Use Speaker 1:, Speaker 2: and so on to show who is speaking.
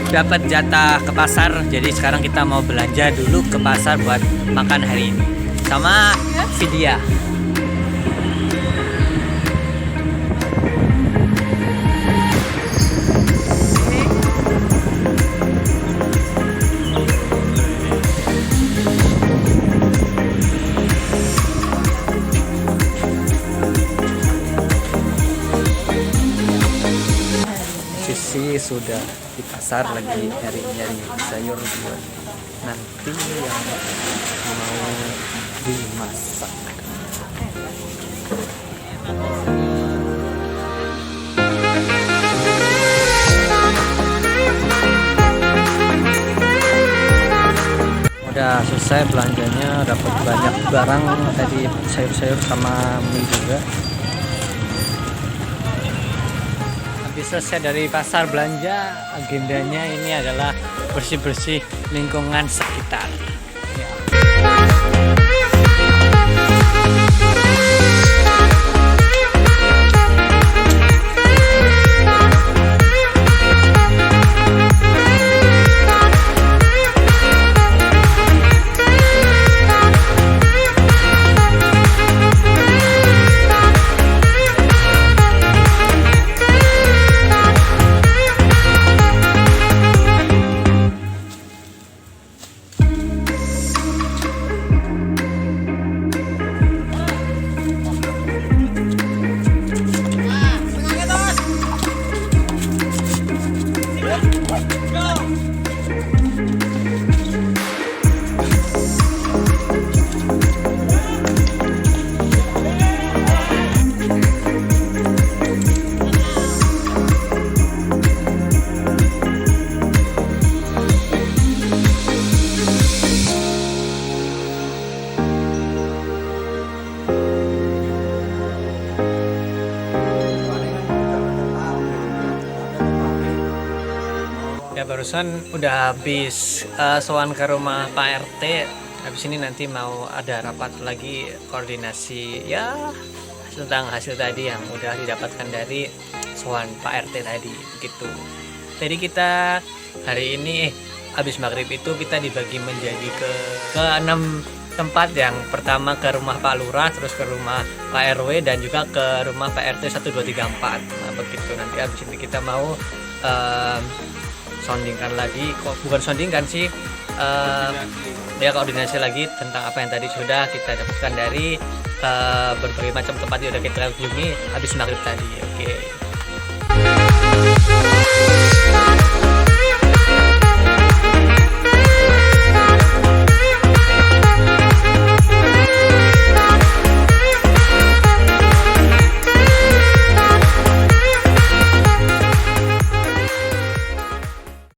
Speaker 1: dapat jatah ke pasar, jadi sekarang kita mau belanja dulu ke pasar buat makan hari ini sama Vidya. Sisi sudah di pasar lagi nyari-nyari sayur buat nanti yang mau dimasak. Udah selesai belanjanya, dapat banyak barang tadi, sayur-sayur sama mie juga. Habis selesai dari pasar belanja, agendanya ini adalah bersih-bersih lingkungan sekitar. Ya. Ya barusan udah habis sowan ke rumah Pak RT. Habis ini nanti mau ada rapat lagi koordinasi ya tentang hasil tadi yang udah didapatkan dari sowan Pak RT tadi gitu. Jadi kita hari ini habis maghrib itu kita dibagi menjadi ke 6 tempat. Yang pertama ke rumah Pak Lurah, terus ke rumah Pak RW, dan juga ke rumah Pak RT 1, 2, 3, 4. Nah begitu, nanti habis ini kita mau soundingkan lagi, kok bukan soundingkan sih, ya koordinasi lagi tentang apa yang tadi sudah kita dapatkan dari berbagai macam tempat yang sudah kita kunjungi habis maghrib tadi. Oke.